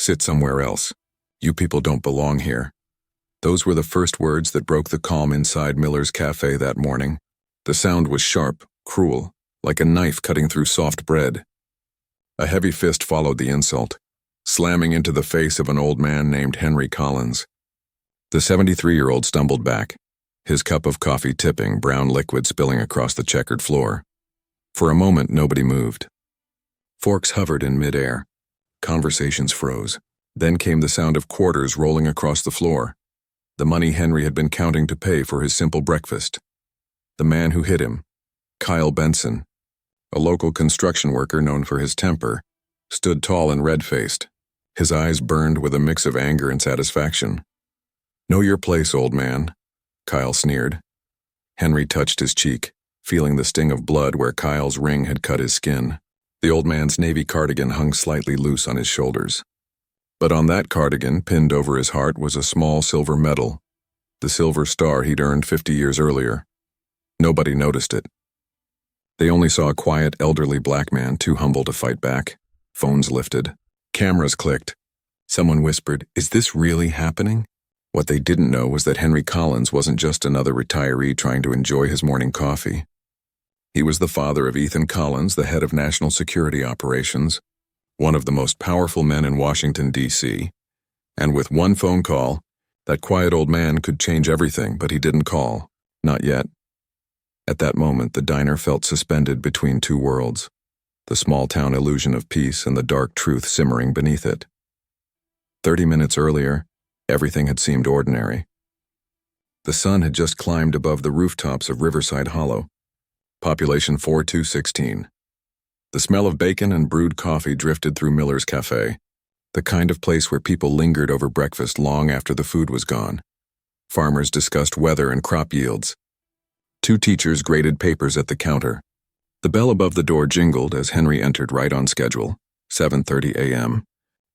"Sit somewhere else. You people don't belong here." Those were the first words that broke the calm inside Miller's cafe that morning. The sound was sharp, cruel, like a knife cutting through soft bread. A heavy fist followed the insult, slamming into the face of an old man named Henry Collins. The 73-year-old stumbled back, his cup of coffee tipping, brown liquid spilling across the checkered floor. For a moment, nobody moved. Forks hovered in midair. Conversations froze. Then came the sound of quarters rolling across the floor. The money Henry had been counting to pay for his simple breakfast. The man who hit him, Kyle Benson, a local construction worker known for his temper, stood tall and red-faced. His eyes burned with a mix of anger and satisfaction. "Know your place, old man," Kyle sneered. Henry touched his cheek, feeling the sting of blood where Kyle's ring had cut his skin. The old man's navy cardigan hung slightly loose on his shoulders. But on that cardigan, pinned over his heart, was a small silver medal, the silver star he'd earned 50 years earlier. Nobody noticed it. They only saw a quiet, elderly black man, too humble to fight back. Phones lifted. Cameras clicked. Someone whispered, "Is this really happening?" What they didn't know was that Henry Collins wasn't just another retiree trying to enjoy his morning coffee. He was the father of Ethan Collins, the head of National Security Operations, one of the most powerful men in Washington, D.C., and with one phone call, that quiet old man could change everything, but he didn't call. Not yet. At that moment, the diner felt suspended between two worlds, the small-town illusion of peace and the dark truth simmering beneath it. 30 minutes earlier, everything had seemed ordinary. The sun had just climbed above the rooftops of Riverside Hollow, population 4216. The smell of bacon and brewed coffee drifted through Miller's cafe, the kind of place where people lingered over breakfast long after the food was gone. Farmers discussed weather and crop yields. Two teachers graded papers at the counter. The bell above the door jingled as Henry entered, right on schedule, 7:30 a.m.,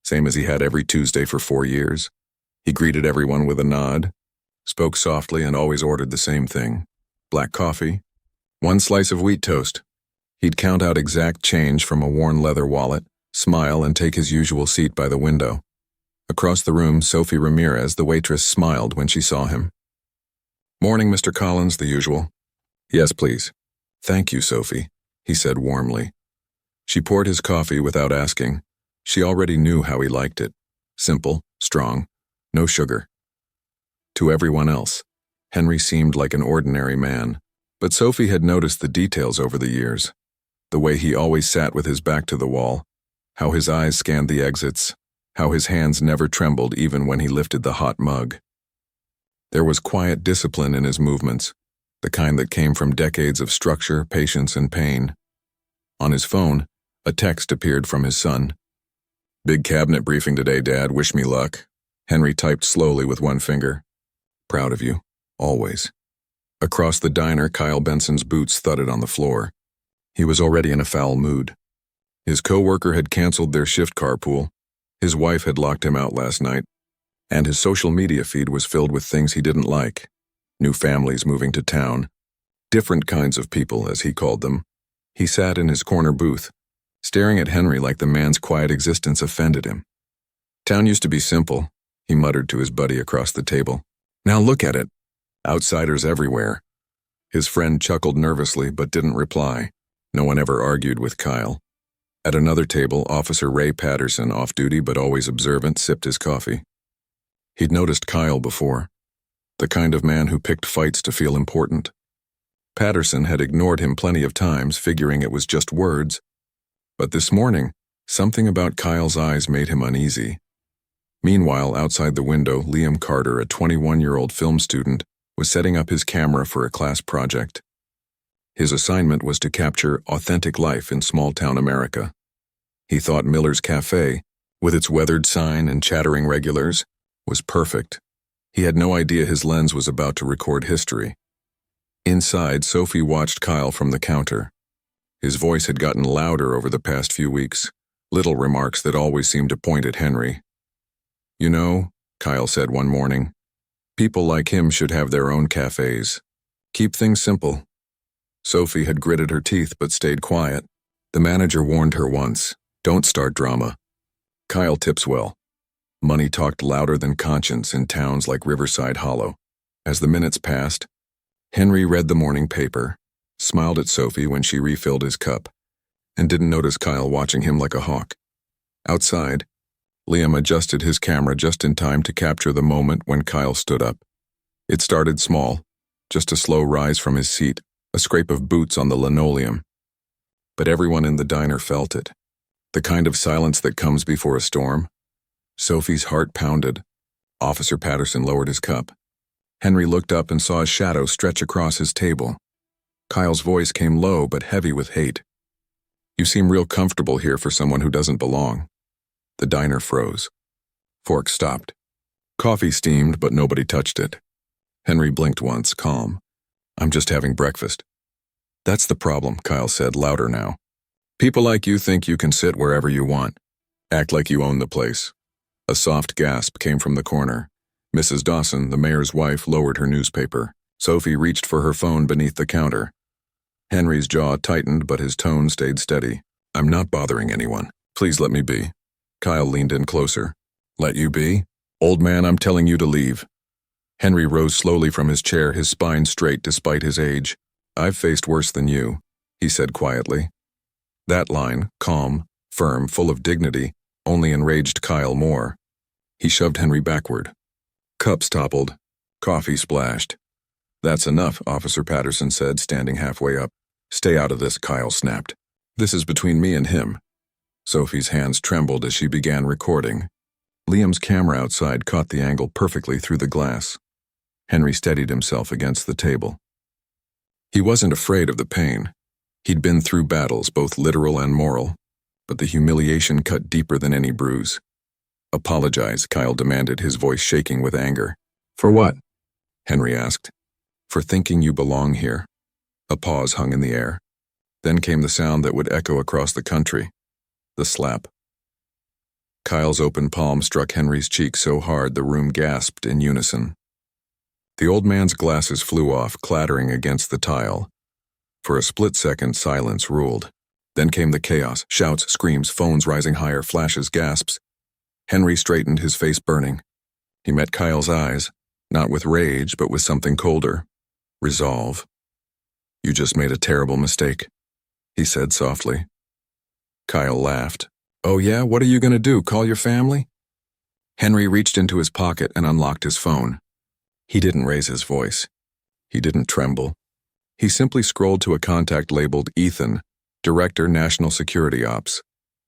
same as he had every Tuesday for 4 years. He greeted everyone with a nod, spoke softly, and always ordered the same thing: black coffee, 1 slice of wheat toast. He'd count out exact change from a worn leather wallet, smile, and take his usual seat by the window. Across the room, Sophie Ramirez, the waitress, smiled when she saw him. "Morning, Mr. Collins," the usual. "Yes, please." "Thank you, Sophie," he said warmly. She poured his coffee without asking. She already knew how he liked it. Simple, strong, no sugar. To everyone else, Henry seemed like an ordinary man, but Sophie had noticed the details over the years. The way he always sat with his back to the wall, how his eyes scanned the exits, how his hands never trembled even when he lifted the hot mug. There was quiet discipline in his movements, the kind that came from decades of structure, patience, and pain. On his phone, a text appeared from his son. "Big cabinet briefing today, Dad. Wish me luck." Henry typed slowly with one finger. "Proud of you, always." Across the diner, Kyle Benson's boots thudded on the floor. He was already in a foul mood. His co-worker had canceled their shift carpool, his wife had locked him out last night, and his social media feed was filled with things he didn't like. New families moving to town. Different kinds of people, as he called them. He sat in his corner booth, staring at Henry like the man's quiet existence offended him. "Town used to be simple," he muttered to his buddy across the table. "Now look at it. Outsiders everywhere." His friend chuckled nervously but didn't reply. No one ever argued with Kyle. At another table, Officer Ray Patterson, off duty but always observant, sipped his coffee. He'd noticed Kyle before, the kind of man who picked fights to feel important. Patterson had ignored him plenty of times, figuring it was just words. But this morning, something about Kyle's eyes made him uneasy. Meanwhile, outside the window, Liam Carter, a 21-year-old film student, was setting up his camera for a class project. His assignment was to capture authentic life in small-town America. He thought Miller's Cafe, with its weathered sign and chattering regulars, was perfect. He had no idea his lens was about to record history. Inside, Sophie watched Kyle from the counter. His voice had gotten louder over the past few weeks, little remarks that always seemed to point at Henry. "You know," Kyle said one morning, "people like him should have their own cafes. Keep things simple." Sophie had gritted her teeth but stayed quiet. The manager warned her once, "Don't start drama." Kyle tips well. Money talked louder than conscience in towns like Riverside Hollow. As the minutes passed, Henry read the morning paper, smiled at Sophie when she refilled his cup, and didn't notice Kyle watching him like a hawk. Outside, Liam adjusted his camera just in time to capture the moment when Kyle stood up. It started small, just a slow rise from his seat, a scrape of boots on the linoleum. But everyone in the diner felt it. The kind of silence that comes before a storm. Sophie's heart pounded. Officer Patterson lowered his cup. Henry looked up and saw a shadow stretch across his table. Kyle's voice came low but heavy with hate. "You seem real comfortable here for someone who doesn't belong." The diner froze. Forks stopped. Coffee steamed, but nobody touched it. Henry blinked once, calm. "I'm just having breakfast." "That's the problem," Kyle said, louder now. "People like you think you can sit wherever you want. Act like you own the place." A soft gasp came from the corner. Mrs. Dawson, the mayor's wife, lowered her newspaper. Sophie reached for her phone beneath the counter. Henry's jaw tightened, but his tone stayed steady. "I'm not bothering anyone. Please let me be." Kyle leaned in closer. "Let you be? Old man, I'm telling you to leave." Henry rose slowly from his chair, his spine straight despite his age. "I've faced worse than you," he said quietly. That line, calm, firm, full of dignity, only enraged Kyle more. He shoved Henry backward. Cups toppled. Coffee splashed. "That's enough," Officer Patterson said, standing halfway up. "Stay out of this," Kyle snapped. "This is between me and him." Sophie's hands trembled as she began recording. Liam's camera outside caught the angle perfectly through the glass. Henry steadied himself against the table. He wasn't afraid of the pain. He'd been through battles, both literal and moral, but the humiliation cut deeper than any bruise. "Apologize," Kyle demanded, his voice shaking with anger. "For what?" Henry asked. "For thinking you belong here." A pause hung in the air. Then came the sound that would echo across the country. The slap. Kyle's open palm struck Henry's cheek so hard the room gasped in unison. The old man's glasses flew off, clattering against the tile. For a split second, silence ruled. Then came the chaos, shouts, screams, phones rising higher, flashes, gasps. Henry straightened, his face burning. He met Kyle's eyes, not with rage, but with something colder. Resolve. "You just made a terrible mistake," he said softly. Kyle laughed. "Oh yeah, what are you going to do, call your family?" Henry reached into his pocket and unlocked his phone. He didn't raise his voice. He didn't tremble. He simply scrolled to a contact labeled Ethan, Director, National Security Ops.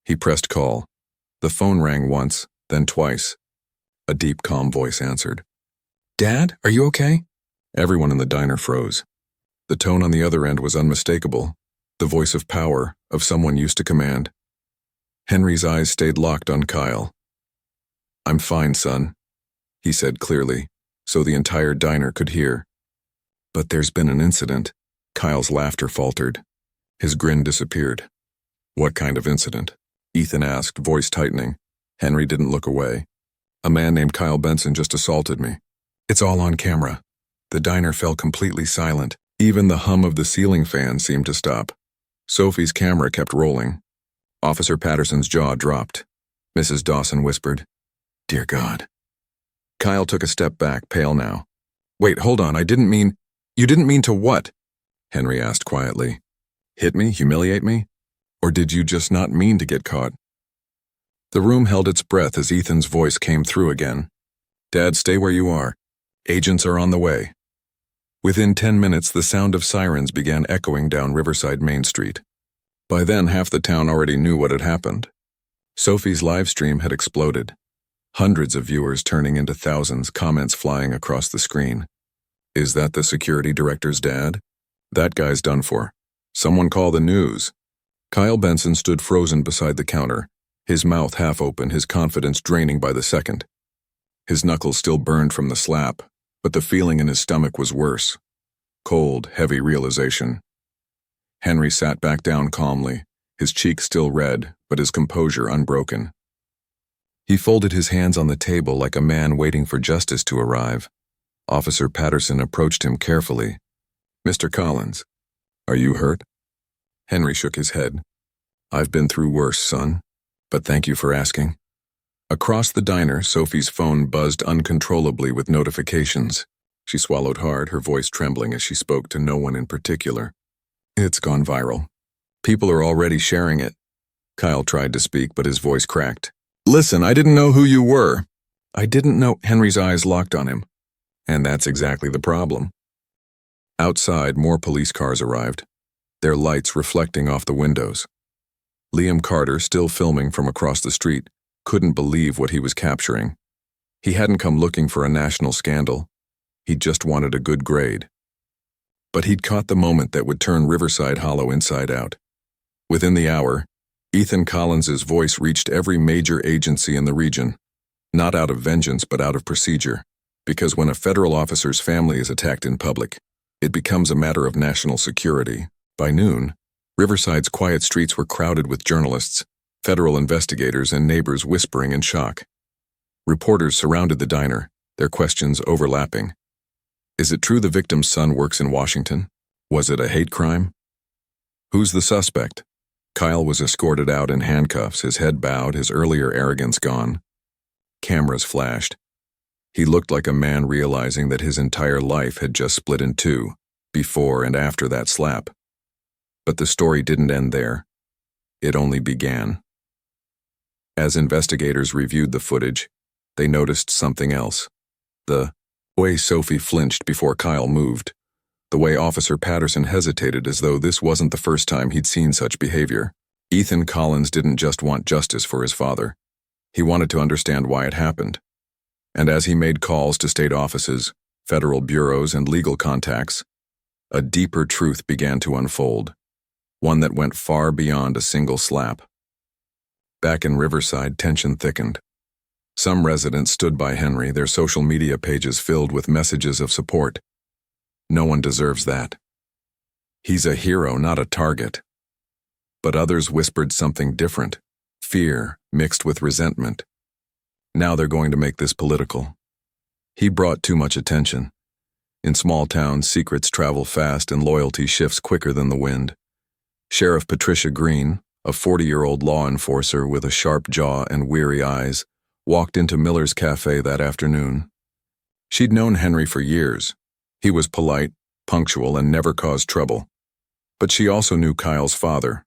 He pressed call. The phone rang once, then twice. A deep, calm voice answered. "Dad, are you okay?" Everyone in the diner froze. The tone on the other end was unmistakable, the voice of power, of someone used to command. Henry's eyes stayed locked on Kyle. "I'm fine, son," he said clearly, so the entire diner could hear. "But there's been an incident." Kyle's laughter faltered. His grin disappeared. "What kind of incident?" Ethan asked, voice tightening. Henry didn't look away. "A man named Kyle Benson just assaulted me. It's all on camera." The diner fell completely silent. Even the hum of the ceiling fan seemed to stop. Sophie's camera kept rolling. Officer Patterson's jaw dropped. Mrs. Dawson whispered, "Dear God." Kyle took a step back, pale now. "Wait, hold on, You didn't mean to what?" Henry asked quietly. "Hit me, humiliate me? Or did you just not mean to get caught?" The room held its breath as Ethan's voice came through again. "Dad, stay where you are. Agents are on the way." Within 10 minutes, the sound of sirens began echoing down Riverside Main Street. By then, half the town already knew what had happened. Sophie's live stream had exploded. Hundreds of viewers turning into thousands, comments flying across the screen. "Is that the security director's dad? That guy's done for. Someone call the news." Kyle Benson stood frozen beside the counter, his mouth half open, his confidence draining by the second. His knuckles still burned from the slap, but the feeling in his stomach was worse. Cold, heavy realization. Henry sat back down calmly, his cheek still red, but his composure unbroken. He folded his hands on the table like a man waiting for justice to arrive. Officer Patterson approached him carefully. "Mr. Collins, are you hurt?" Henry shook his head. "I've been through worse, son, but thank you for asking." Across the diner, Sophie's phone buzzed uncontrollably with notifications. She swallowed hard, her voice trembling as she spoke to no one in particular. It's gone viral. People are already sharing it. Kyle tried to speak, but his voice cracked. Listen, I didn't know who you were. I didn't know. Henry's eyes locked on him. And that's exactly the problem. Outside, more police cars arrived, their lights reflecting off the windows. Liam Carter, still filming from across the street, couldn't believe what he was capturing. He hadn't come looking for a national scandal. He just wanted a good grade. But he'd caught the moment that would turn Riverside Hollow inside out. Within the hour, Ethan Collins's voice reached every major agency in the region, not out of vengeance but out of procedure, because when a federal officer's family is attacked in public, it becomes a matter of national security. By noon, Riverside's quiet streets were crowded with journalists, federal investigators, and neighbors whispering in shock. Reporters surrounded the diner, their questions overlapping. Is it true the victim's son works in Washington? Was it a hate crime? Who's the suspect? Kyle was escorted out in handcuffs, his head bowed, his earlier arrogance gone. Cameras flashed. He looked like a man realizing that his entire life had just split in two, before and after that slap. But the story didn't end there. It only began. As investigators reviewed the footage, they noticed something else. The way Sophie flinched before Kyle moved. The way Officer Patterson hesitated as though this wasn't the first time he'd seen such behavior. Ethan Collins didn't just want justice for his father. He wanted to understand why it happened. And as he made calls to state offices, federal bureaus, and legal contacts, a deeper truth began to unfold, one that went far beyond a single slap. Back in Riverside, tension thickened. Some residents stood by Henry, their social media pages filled with messages of support. No one deserves that. He's a hero, not a target. But others whispered something different, fear mixed with resentment. Now they're going to make this political. He brought too much attention. In small towns, secrets travel fast and loyalty shifts quicker than the wind. Sheriff Patricia Green, a 40-year-old law enforcer with a sharp jaw and weary eyes, walked into Miller's Cafe that afternoon. She'd known Henry for years. He was polite, punctual, and never caused trouble. But she also knew Kyle's father,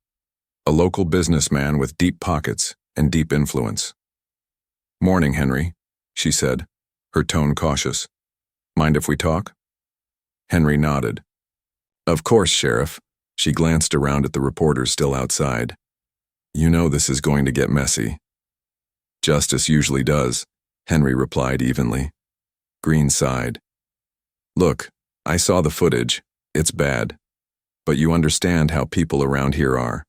a local businessman with deep pockets and deep influence. "Morning, Henry," she said, her tone cautious. "Mind if we talk?" Henry nodded. "Of course, Sheriff." She glanced around at the reporters still outside. "You know this is going to get messy." "Justice usually does," Henry replied evenly. Green sighed. "Look, I saw the footage. It's bad. But you understand how people around here are.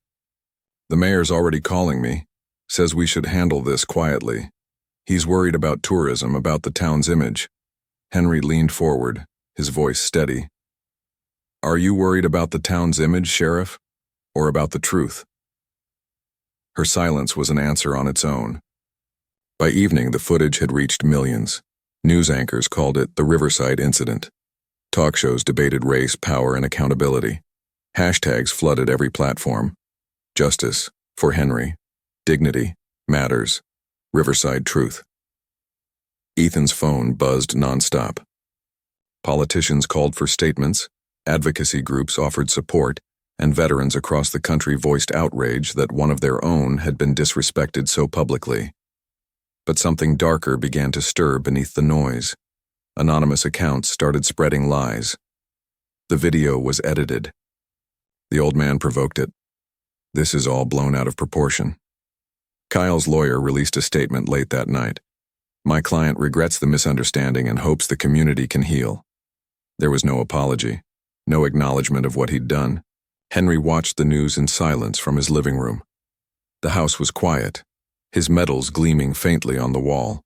The mayor's already calling me, says we should handle this quietly. He's worried about tourism, about the town's image." Henry leaned forward, his voice steady. "Are you worried about the town's image, Sheriff, or about the truth?" Her silence was an answer on its own. By evening, the footage had reached millions. News anchors called it the Riverside Incident. Talk shows debated race, power, and accountability. Hashtags flooded every platform. Justice, for Henry. Dignity, matters. Riverside truth. Ethan's phone buzzed nonstop. Politicians called for statements, advocacy groups offered support, and veterans across the country voiced outrage that one of their own had been disrespected so publicly. But something darker began to stir beneath the noise. Anonymous accounts started spreading lies. The video was edited. The old man provoked it. "This is all blown out of proportion." Kyle's lawyer released a statement late that night. "My client regrets the misunderstanding and hopes the community can heal." There was no apology, no acknowledgement of what he'd done. Henry watched the news in silence from his living room. The house was quiet, his medals gleaming faintly on the wall.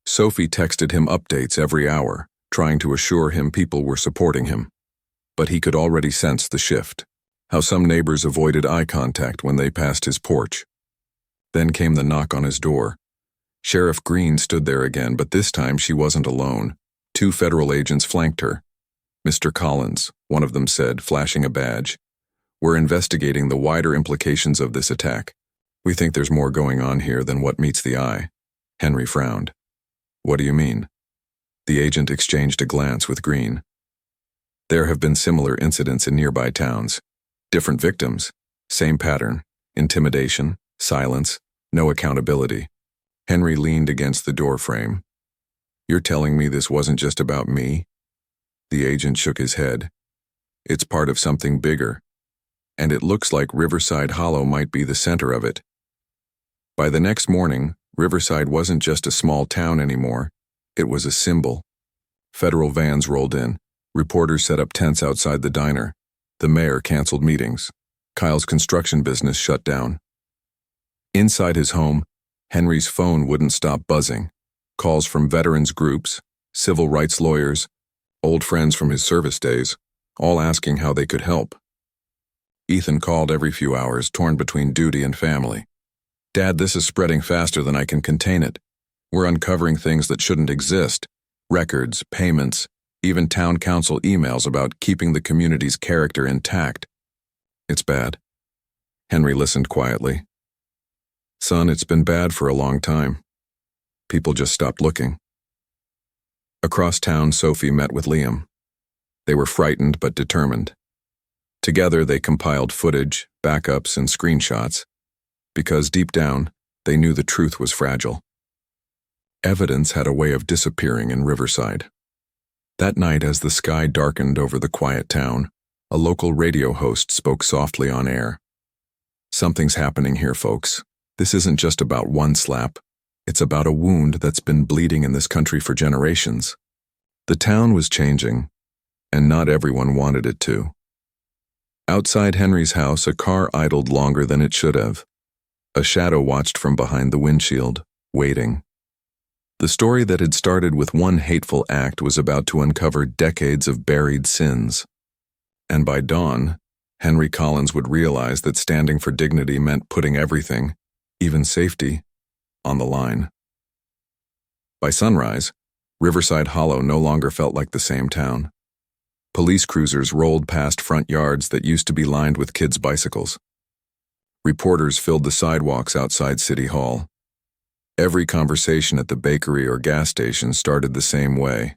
Sophie texted him updates every hour, trying to assure him people were supporting him. But he could already sense the shift, how some neighbors avoided eye contact when they passed his porch. Then came the knock on his door. Sheriff Green stood there again, but this time she wasn't alone. 2 federal agents flanked her. "Mr. Collins," one of them said, flashing a badge. "We're investigating the wider implications of this attack. We think there's more going on here than what meets the eye." Henry frowned. What do you mean? The agent exchanged a glance with Green. There have been similar incidents in nearby towns. Different victims, same pattern, intimidation, silence, no accountability. Henry leaned against the door frame. You're telling me this wasn't just about me? The agent shook his head. It's part of something bigger, and it looks like Riverside Hollow might be the center of it. By the next morning, Riverside wasn't just a small town anymore. It was a symbol. Federal vans rolled in. Reporters set up tents outside the diner. The mayor canceled meetings. Kyle's construction business shut down. Inside his home, Henry's phone wouldn't stop buzzing. Calls from veterans groups, civil rights lawyers, old friends from his service days, all asking how they could help. Ethan called every few hours, torn between duty and family. Dad, this is spreading faster than I can contain it. We're uncovering things that shouldn't exist. Records, payments, even town council emails about keeping the community's character intact. It's bad. Henry listened quietly. Son, it's been bad for a long time. People just stopped looking. Across town, Sophie met with Liam. They were frightened but determined. Together, they compiled footage, backups, and screenshots, because deep down, they knew the truth was fragile. Evidence had a way of disappearing in Riverside. That night, as the sky darkened over the quiet town, a local radio host spoke softly on air. Something's happening here, folks. This isn't just about one slap. It's about a wound that's been bleeding in this country for generations. The town was changing, and not everyone wanted it to. Outside Henry's house, a car idled longer than it should have. A shadow watched from behind the windshield, waiting. The story that had started with one hateful act was about to uncover decades of buried sins. And by dawn, Henry Collins would realize that standing for dignity meant putting everything, even safety, on the line. By sunrise, Riverside Hollow no longer felt like the same town. Police cruisers rolled past front yards that used to be lined with kids' bicycles. Reporters filled the sidewalks outside City Hall. Every conversation at the bakery or gas station started the same way.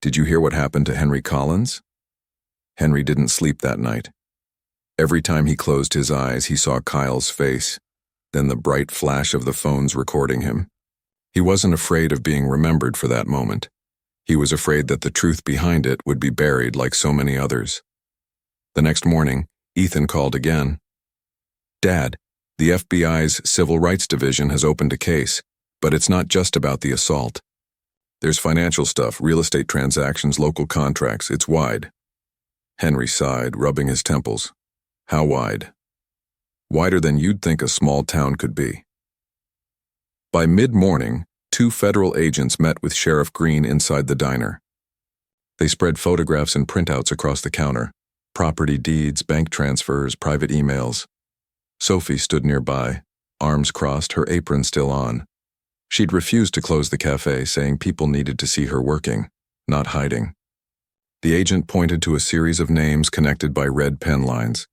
Did you hear what happened to Henry Collins? Henry didn't sleep that night. Every time he closed his eyes, he saw Kyle's face, then the bright flash of the phones recording him. He wasn't afraid of being remembered for that moment. He was afraid that the truth behind it would be buried like so many others. The next morning, Ethan called again. Dad, the FBI's Civil Rights Division has opened a case, but it's not just about the assault. There's financial stuff, real estate transactions, local contracts. It's wide. Henry sighed, rubbing his temples. How wide? Wider than you'd think a small town could be. By mid-morning, 2 federal agents met with Sheriff Green inside the diner. They spread photographs and printouts across the counter, property deeds, bank transfers, private emails. Sophie stood nearby, arms crossed, her apron still on. She'd refused to close the cafe, saying people needed to see her working, not hiding. The agent pointed to a series of names connected by red pen lines.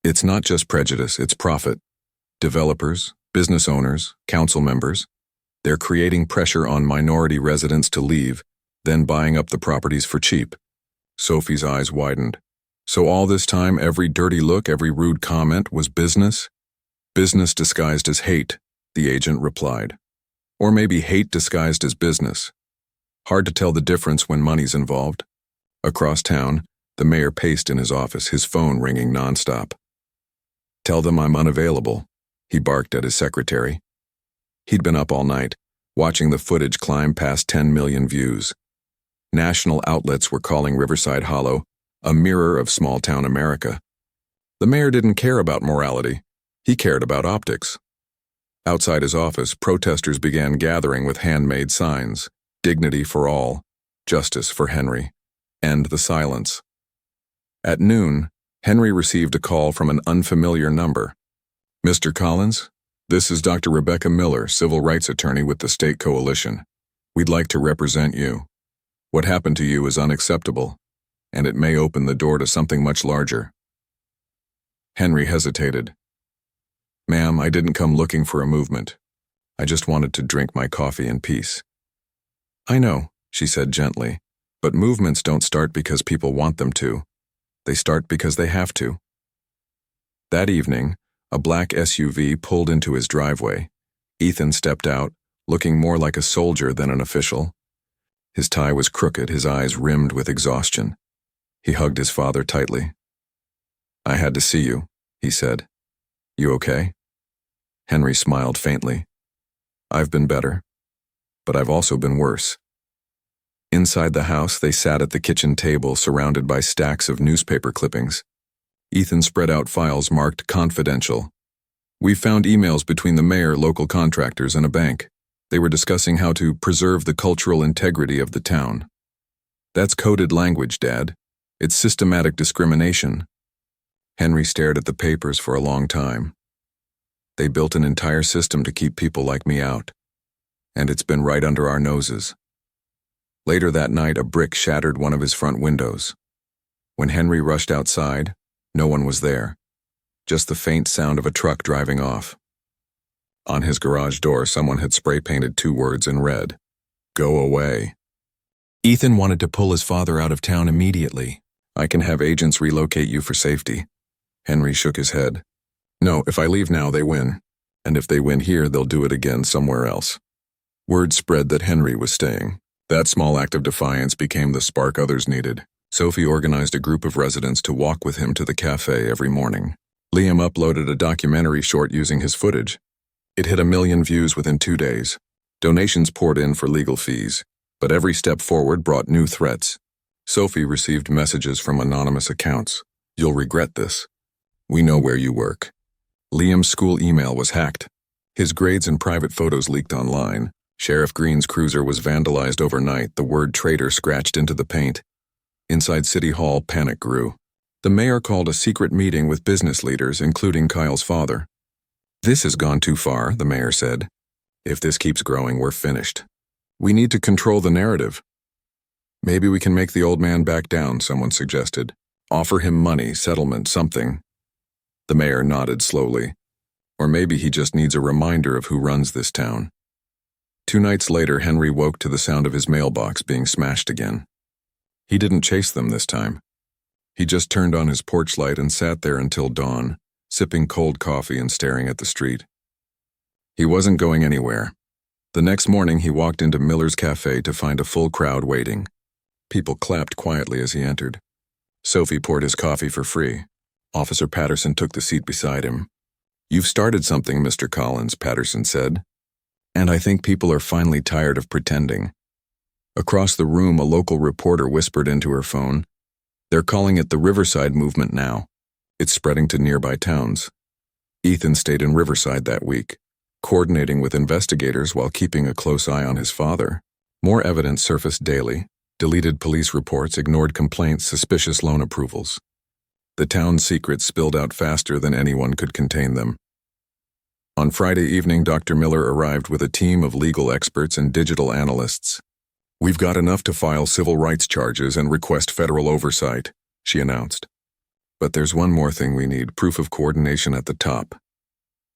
It's not just prejudice, it's profit. Developers, business owners, council members. They're creating pressure on minority residents to leave, then buying up the properties for cheap. Sophie's eyes widened. So all this time, every dirty look, every rude comment was business? Business disguised as hate, the agent replied. Or maybe hate disguised as business. Hard to tell the difference when money's involved. Across town, the mayor paced in his office, his phone ringing nonstop. Tell them I'm unavailable, he barked at his secretary. He'd been up all night, watching the footage climb past 10 million views. National outlets were calling Riverside Hollow a mirror of small-town America. The mayor didn't care about morality. He cared about optics. Outside his office, protesters began gathering with handmade signs. Dignity for all. Justice for Henry. End the silence. At noon, Henry received a call from an unfamiliar number. Mr. Collins, this is Dr. Rebecca Miller, civil rights attorney with the State Coalition. We'd like to represent you. What happened to you is unacceptable, and it may open the door to something much larger. Henry hesitated. Ma'am, I didn't come looking for a movement. I just wanted to drink my coffee in peace. I know, she said gently, but movements don't start because people want them to. They start because they have to. That evening, a black SUV pulled into his driveway. Ethan stepped out, looking more like a soldier than an official. His tie was crooked, his eyes rimmed with exhaustion. He hugged his father tightly. I had to see you, he said. You okay? Henry smiled faintly. I've been better, but I've also been worse. Inside the house, they sat at the kitchen table surrounded by stacks of newspaper clippings. Ethan spread out files marked confidential. We found emails between the mayor, local contractors, and a bank. They were discussing how to preserve the cultural integrity of the town. That's coded language, Dad. It's systematic discrimination. Henry stared at the papers for a long time. They built an entire system to keep people like me out. And it's been right under our noses. Later that night, a brick shattered one of his front windows. When Henry rushed outside, no one was there. Just the faint sound of a truck driving off. On his garage door, someone had spray-painted 2 words in red. Go away. Ethan wanted to pull his father out of town immediately. I can have agents relocate you for safety. Henry shook his head. No, if I leave now, they win. And if they win here, they'll do it again somewhere else. Word spread that Henry was staying. That small act of defiance became the spark others needed. Sophie organized a group of residents to walk with him to the cafe every morning. Liam uploaded a documentary short using his footage. It hit 1 million views within 2 days. Donations poured in for legal fees, but every step forward brought new threats. Sophie received messages from anonymous accounts. You'll regret this. We know where you work. Liam's school email was hacked. His grades and private photos leaked online. Sheriff Green's cruiser was vandalized overnight, the word traitor scratched into the paint. Inside City Hall, panic grew. The mayor called a secret meeting with business leaders, including Kyle's father. This has gone too far, the mayor said. If this keeps growing, we're finished. We need to control the narrative. Maybe we can make the old man back down, someone suggested. Offer him money, settlement, something. The mayor nodded slowly. Or maybe he just needs a reminder of who runs this town. 2 nights later, Henry woke to the sound of his mailbox being smashed again. He didn't chase them this time. He just turned on his porch light and sat there until dawn, sipping cold coffee and staring at the street. He wasn't going anywhere. The next morning, he walked into Miller's Cafe to find a full crowd waiting. People clapped quietly as he entered. Sophie poured his coffee for free. Officer Patterson took the seat beside him. You've started something, Mr. Collins, Patterson said. And I think people are finally tired of pretending. Across the room, a local reporter whispered into her phone. They're calling it the Riverside Movement now. It's spreading to nearby towns. Ethan stayed in Riverside that week, coordinating with investigators while keeping a close eye on his father. More evidence surfaced daily. Deleted police reports, ignored complaints, suspicious loan approvals. The town's secrets spilled out faster than anyone could contain them. On Friday evening, Dr. Miller arrived with a team of legal experts and digital analysts. We've got enough to file civil rights charges and request federal oversight, she announced. But there's one more thing we need, proof of coordination at the top.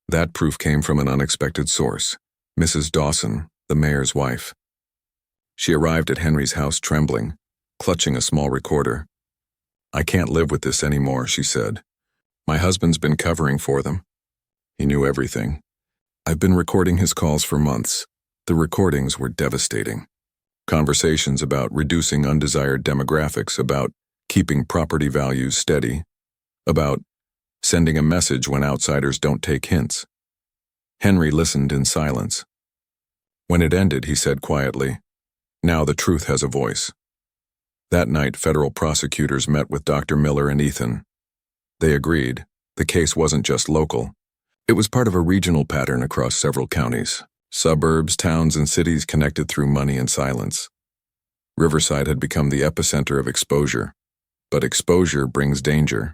That proof came from an unexpected source, Mrs. Dawson, the mayor's wife. She arrived at Henry's house trembling, clutching a small recorder. I can't live with this anymore, she said. My husband's been covering for them. He knew everything. I've been recording his calls for months. The recordings were devastating. Conversations about reducing undesired demographics, about keeping property values steady, about sending a message when outsiders don't take hints. Henry listened in silence. When it ended, he said quietly, Now the truth has a voice. That night, federal prosecutors met with Dr. Miller and Ethan. They agreed. The case wasn't just local. It was part of a regional pattern across several counties. Suburbs, towns, and cities connected through money and silence. Riverside had become the epicenter of exposure. But exposure brings danger.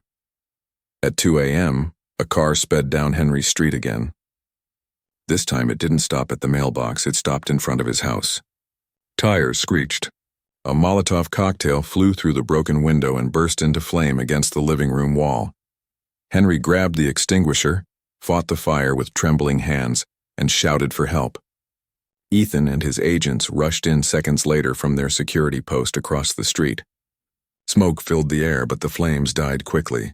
At 2 a.m., a car sped down Henry's street again. This time it didn't stop at the mailbox, it stopped in front of his house. Tires screeched. A Molotov cocktail flew through the broken window and burst into flame against the living room wall. Henry grabbed the extinguisher, fought the fire with trembling hands, and shouted for help. Ethan and his agents rushed in seconds later from their security post across the street. Smoke filled the air, but the flames died quickly.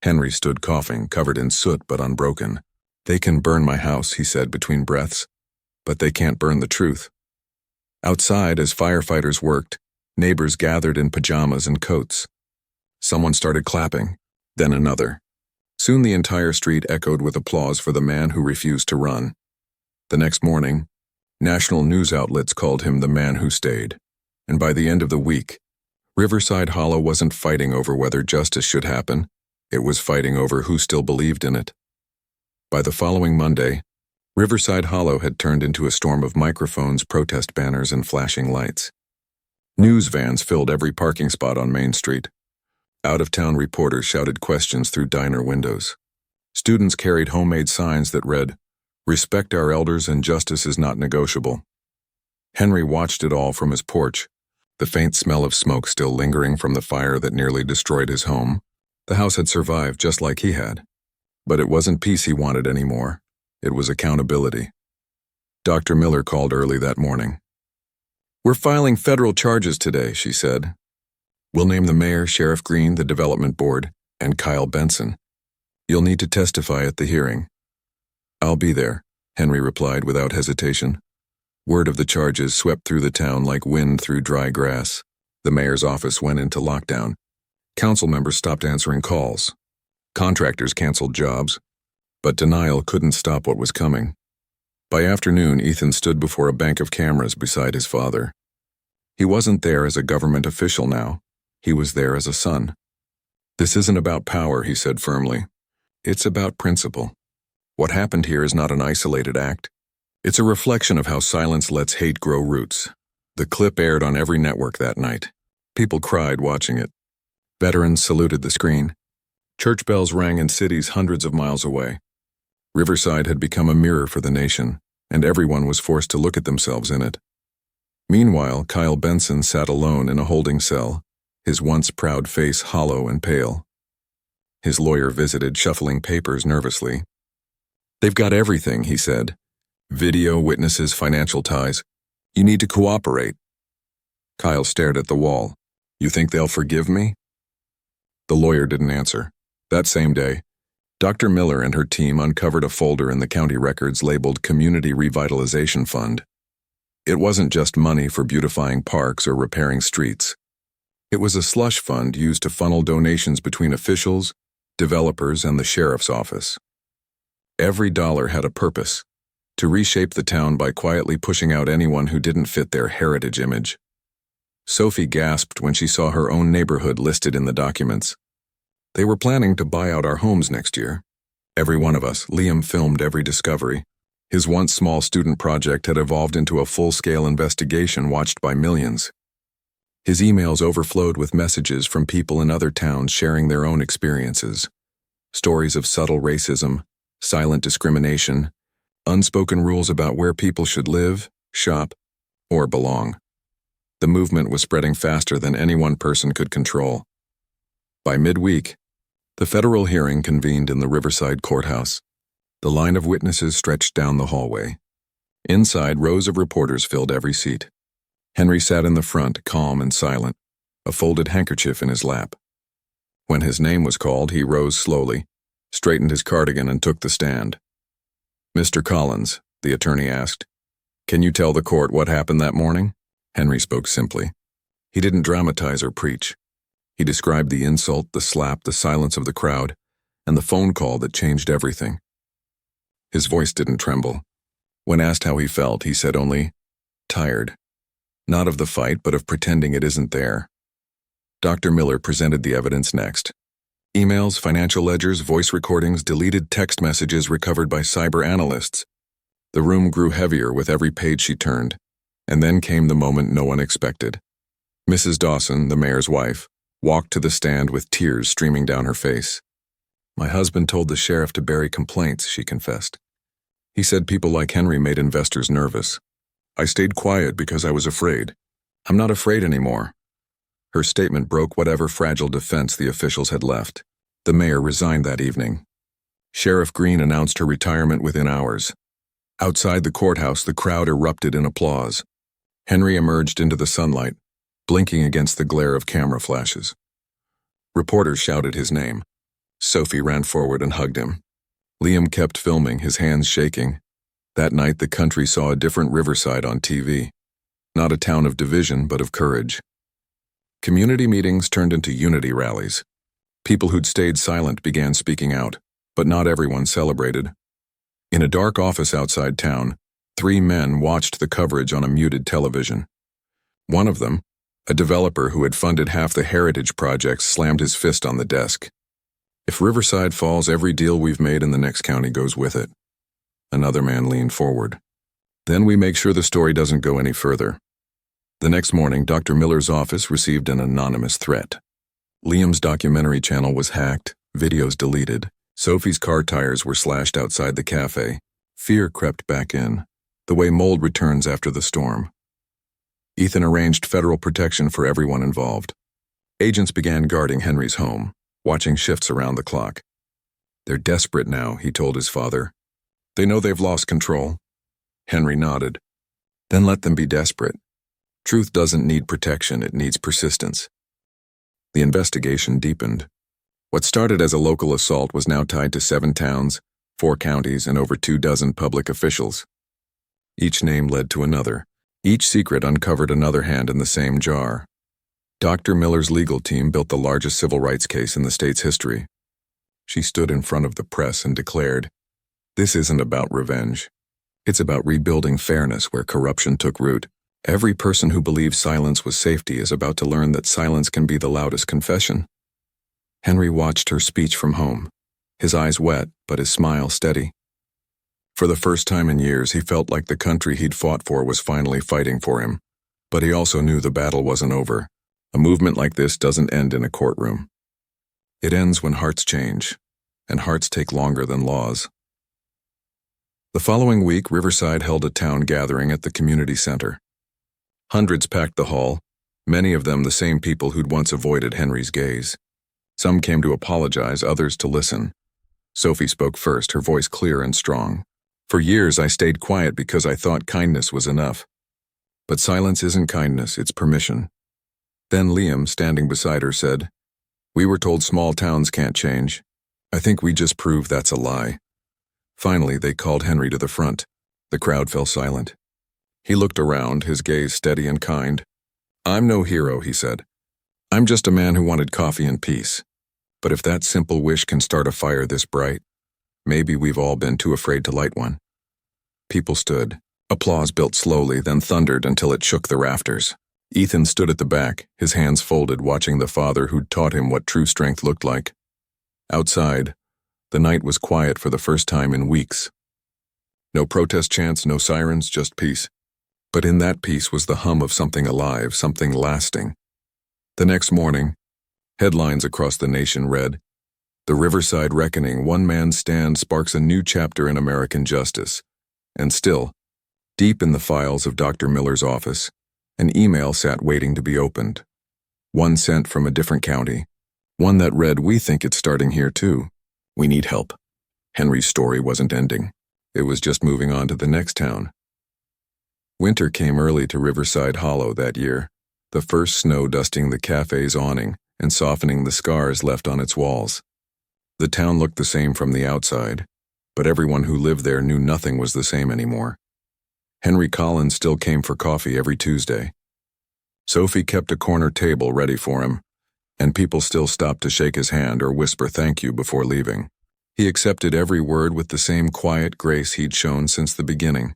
Henry stood coughing, covered in soot but unbroken. "They can burn my house," he said between breaths, "but they can't burn the truth." Outside, as firefighters worked, neighbors gathered in pajamas and coats. Someone started clapping, then another. Soon the entire street echoed with applause for the man who refused to run. The next morning, national news outlets called him the man who stayed. And by the end of the week, Riverside Hollow wasn't fighting over whether justice should happen. It was fighting over who still believed in it. By the following Monday, Riverside Hollow had turned into a storm of microphones, protest banners, and flashing lights. News vans filled every parking spot on Main Street. Out-of-town reporters shouted questions through diner windows. Students carried homemade signs that read, "Respect our elders and justice is not negotiable." Henry watched it all from his porch, the faint smell of smoke still lingering from the fire that nearly destroyed his home. The house had survived just like he had. But it wasn't peace he wanted anymore. It was accountability. Dr. Miller called early that morning. "We're filing federal charges today," she said. "We'll name the mayor, Sheriff Green, the development board, and Kyle Benson. You'll need to testify at the hearing." "I'll be there," Henry replied without hesitation. Word of the charges swept through the town like wind through dry grass. The mayor's office went into lockdown. Council members stopped answering calls. Contractors canceled jobs. But denial couldn't stop what was coming. By afternoon, Ethan stood before a bank of cameras beside his father. He wasn't there as a government official now. He was there as a son. "This isn't about power," he said firmly. "It's about principle. What happened here is not an isolated act. It's a reflection of how silence lets hate grow roots." The clip aired on every network that night. People cried watching it. Veterans saluted the screen. Church bells rang in cities hundreds of miles away. Riverside had become a mirror for the nation, and everyone was forced to look at themselves in it. Meanwhile, Kyle Benson sat alone in a holding cell, his once proud face hollow and pale. His lawyer visited, shuffling papers nervously. "They've got everything," he said. "Video, witnesses, financial ties. You need to cooperate." Kyle stared at the wall. "You think they'll forgive me?" The lawyer didn't answer. That same day, Dr. Miller and her team uncovered a folder in the county records labeled Community Revitalization Fund. It wasn't just money for beautifying parks or repairing streets. It was a slush fund used to funnel donations between officials, developers, and the sheriff's office. Every dollar had a purpose: to reshape the town by quietly pushing out anyone who didn't fit their heritage image. Sophie gasped when she saw her own neighborhood listed in the documents. "They were planning to buy out our homes next year." Every one of us, Liam filmed every discovery. His once small student project had evolved into a full-scale investigation watched by millions. His emails overflowed with messages from people in other towns sharing their own experiences. Stories of subtle racism, silent discrimination, unspoken rules about where people should live, shop, or belong. The movement was spreading faster than any one person could control. By midweek, the federal hearing convened in the Riverside courthouse. The line of witnesses stretched down the hallway. Inside, rows of reporters filled every seat. Henry sat in the front, calm and silent, a folded handkerchief in his lap. When his name was called, he rose slowly, straightened his cardigan, and took the stand. "Mr. Collins," the attorney asked, "can you tell the court what happened that morning?" Henry spoke simply. He didn't dramatize or preach. He described the insult, the slap, the silence of the crowd, and the phone call that changed everything. His voice didn't tremble. When asked how he felt, he said only, "Tired." Not of the fight, but of pretending it isn't there. Dr. Miller presented the evidence next. Emails, financial ledgers, voice recordings, deleted text messages recovered by cyber analysts. The room grew heavier with every page she turned, and then came the moment no one expected. Mrs. Dawson, the mayor's wife, walked to the stand with tears streaming down her face. "My husband told the sheriff to bury complaints," she confessed. "He said people like Henry made investors nervous. I stayed quiet because I was afraid. I'm not afraid anymore." Her statement broke whatever fragile defense the officials had left. The mayor resigned that evening. Sheriff Green announced her retirement within hours. Outside the courthouse, the crowd erupted in applause. Henry emerged into the sunlight, blinking against the glare of camera flashes. Reporters shouted his name. Sophie ran forward and hugged him. Liam kept filming, his hands shaking. That night, the country saw a different Riverside on TV. Not a town of division, but of courage. Community meetings turned into unity rallies. People who'd stayed silent began speaking out, but not everyone celebrated. In a dark office outside town, 3 men watched the coverage on a muted television. One of them, a developer who had funded half the heritage projects, slammed his fist on the desk. If Riverside falls, every deal we've made in the next county goes with it. Another man leaned forward. Then we make sure the story doesn't go any further. The next morning, Dr. Miller's office received an anonymous threat. Liam's documentary channel was hacked, videos deleted. Sophie's car tires were slashed outside the cafe. Fear crept back in, the way mold returns after the storm. Ethan arranged federal protection for everyone involved. Agents began guarding Henry's home, watching shifts around the clock. They're desperate now, he told his father. They know they've lost control. Henry nodded. Then let them be desperate. Truth doesn't need protection, it needs persistence. The investigation deepened. What started as a local assault was now tied to 7 towns, 4 counties, and over 24 public officials. Each name led to another. Each secret uncovered another hand in the same jar. Dr. Miller's legal team built the largest civil rights case in the state's history. She stood in front of the press and declared, "This isn't about revenge. It's about rebuilding fairness where corruption took root. Every person who believes silence was safety is about to learn that silence can be the loudest confession." Henry watched her speech from home, his eyes wet, but his smile steady. For the first time in years, he felt like the country he'd fought for was finally fighting for him. But he also knew the battle wasn't over. A movement like this doesn't end in a courtroom. It ends when hearts change, and hearts take longer than laws. The following week, Riverside held a town gathering at the community center. Hundreds packed the hall, many of them the same people who'd once avoided Henry's gaze. Some came to apologize, others to listen. Sophie spoke first, her voice clear and strong. "For years I stayed quiet because I thought kindness was enough. But silence isn't kindness, it's permission." Then Liam, standing beside her, said, "We were told small towns can't change. I think we just proved that's a lie." Finally, they called Henry to the front. The crowd fell silent. He looked around, his gaze steady and kind. "I'm no hero," he said. "I'm just a man who wanted coffee and peace. But if that simple wish can start a fire this bright, maybe we've all been too afraid to light one." People stood. Applause built slowly, then thundered until it shook the rafters. Ethan stood at the back, his hands folded, watching the father who'd taught him what true strength looked like. Outside, the night was quiet for the first time in weeks. No protest chants, no sirens, just peace. But in that peace was the hum of something alive, something lasting. The next morning, headlines across the nation read, "The Riverside Reckoning, one man's stand sparks a new chapter in American justice." And still, deep in the files of Dr. Miller's office, an email sat waiting to be opened. One sent from a different county. One that read, "We think it's starting here too. We need help." Henry's story wasn't ending. It was just moving on to the next town. Winter came early to Riverside Hollow that year, the first snow dusting the cafe's awning and softening the scars left on its walls. The town looked the same from the outside, but everyone who lived there knew nothing was the same anymore. Henry Collins still came for coffee every Tuesday. Sophie kept a corner table ready for him, and people still stopped to shake his hand or whisper thank you before leaving. He accepted every word with the same quiet grace he'd shown since the beginning.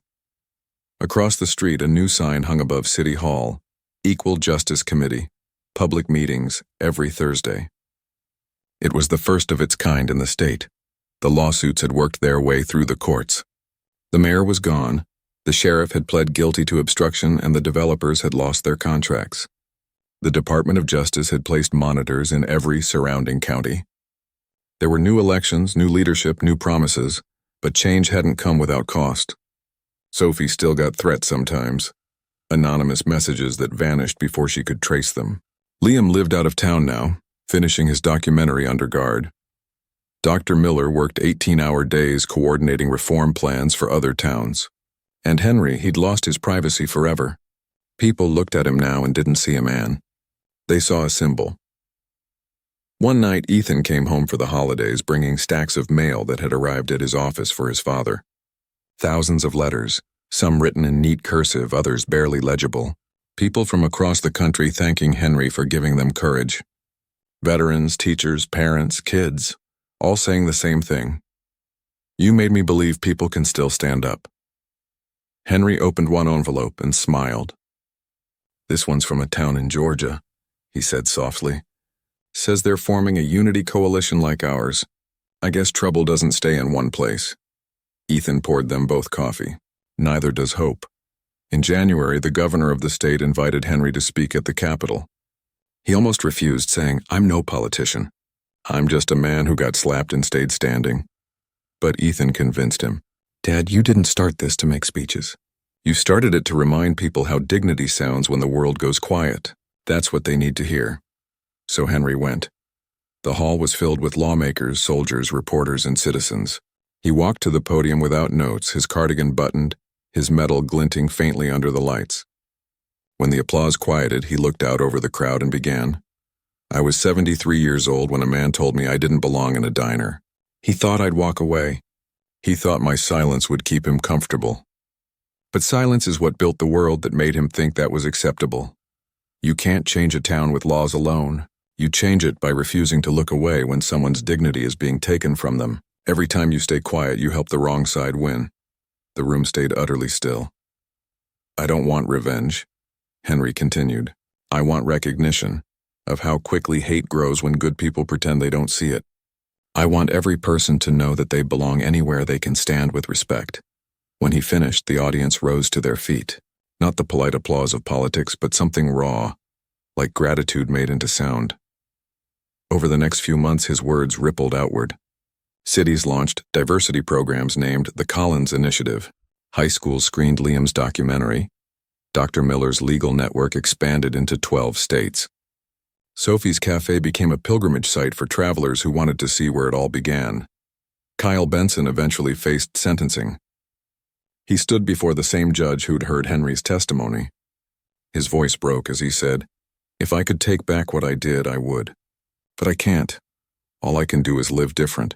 Across the street, a new sign hung above City Hall, "Equal Justice Committee, public meetings every Thursday." It was the first of its kind in the state. The lawsuits had worked their way through the courts. The mayor was gone, the sheriff had pled guilty to obstruction, and the developers had lost their contracts. The Department of Justice had placed monitors in every surrounding county. There were new elections, new leadership, new promises, but change hadn't come without cost. Sophie still got threats sometimes, anonymous messages that vanished before she could trace them. Liam lived out of town now, finishing his documentary under guard. Dr. Miller worked 18-hour days coordinating reform plans for other towns. And Henry, he'd lost his privacy forever. People looked at him now and didn't see a man. They saw a symbol. One night, Ethan came home for the holidays bringing stacks of mail that had arrived at his office for his father. Thousands of letters, some written in neat cursive, others barely legible. People from across the country thanking Henry for giving them courage. Veterans, teachers, parents, kids, all saying the same thing. You made me believe people can still stand up. Henry opened one envelope and smiled. This one's from a town in Georgia, he said softly. Says they're forming a unity coalition like ours. I guess trouble doesn't stay in one place. Ethan poured them both coffee. Neither does hope. In January, the governor of the state invited Henry to speak at the Capitol. He almost refused, saying, I'm no politician. I'm just a man who got slapped and stayed standing. But Ethan convinced him. Dad, you didn't start this to make speeches. You started it to remind people how dignity sounds when the world goes quiet. That's what they need to hear. So Henry went. The hall was filled with lawmakers, soldiers, reporters, and citizens. He walked to the podium without notes, his cardigan buttoned, his medal glinting faintly under the lights. When the applause quieted, he looked out over the crowd and began. I was 73 years old when a man told me I didn't belong in a diner. He thought I'd walk away. He thought my silence would keep him comfortable. But silence is what built the world that made him think that was acceptable. You can't change a town with laws alone. You change it by refusing to look away when someone's dignity is being taken from them. Every time you stay quiet, you help the wrong side win. The room stayed utterly still. I don't want revenge, Henry continued. I want recognition of how quickly hate grows when good people pretend they don't see it. I want every person to know that they belong anywhere they can stand with respect. When he finished, the audience rose to their feet. Not the polite applause of politics, but something raw, like gratitude made into sound. Over the next few months, his words rippled outward. Cities launched diversity programs named the Collins Initiative. High schools screened Liam's documentary. Dr. Miller's legal network expanded into 12 states. Sophie's Cafe became a pilgrimage site for travelers who wanted to see where it all began. Kyle Benson eventually faced sentencing. He stood before the same judge who'd heard Henry's testimony. His voice broke as he said, If I could take back what I did, I would. But I can't. All I can do is live different.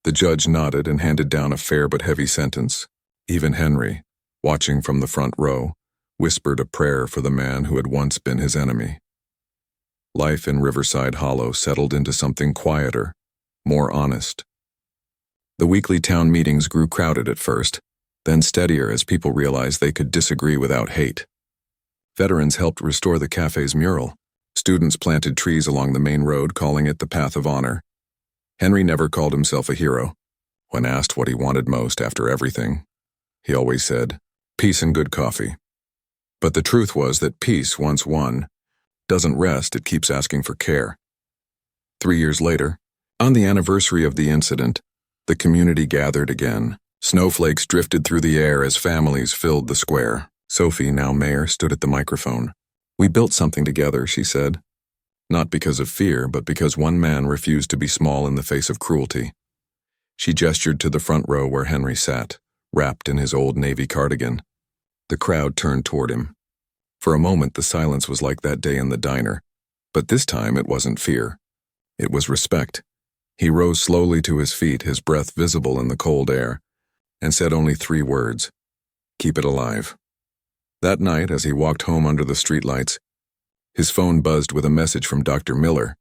The judge nodded and handed down a fair but heavy sentence. Even Henry, watching from the front row, whispered a prayer for the man who had once been his enemy. Life in Riverside Hollow settled into something quieter, more honest. The weekly town meetings grew crowded at first, then steadier as people realized they could disagree without hate. Veterans helped restore the cafe's mural. Students planted trees along the main road, calling it the Path of Honor. Henry never called himself a hero. When asked what he wanted most after everything, he always said, peace and good coffee. But the truth was that peace, once won, doesn't rest, it keeps asking for care. 3 years later, on the anniversary of the incident, the community gathered again. Snowflakes drifted through the air as families filled the square. Sophie, now mayor, stood at the microphone. We built something together, she said. Not because of fear, but because one man refused to be small in the face of cruelty. She gestured to the front row where Henry sat, wrapped in his old navy cardigan. The crowd turned toward him. For a moment, the silence was like that day in the diner, but this time it wasn't fear. It was respect. He rose slowly to his feet, his breath visible in the cold air, and said only 3 words, keep it alive. That night, as he walked home under the streetlights, his phone buzzed with a message from Dr. Miller.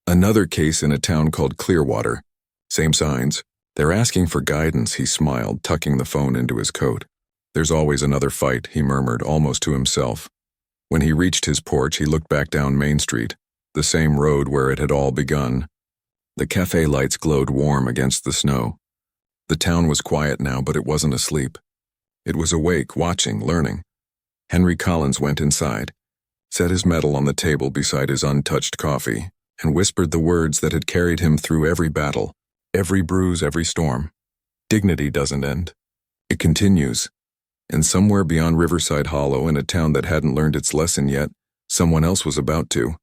Another case in a town called Clearwater. Same signs. They're asking for guidance, he smiled, tucking the phone into his coat. There's always another fight, he murmured, almost to himself. When he reached his porch, he looked back down Main Street, the same road where it had all begun. The cafe lights glowed warm against the snow. The town was quiet now, but it wasn't asleep. It was awake, watching, learning. Henry Collins went inside, set his medal on the table beside his untouched coffee, and whispered the words that had carried him through every battle, every bruise, every storm. Dignity doesn't end. It continues. And somewhere beyond Riverside Hollow, in a town that hadn't learned its lesson yet, someone else was about to.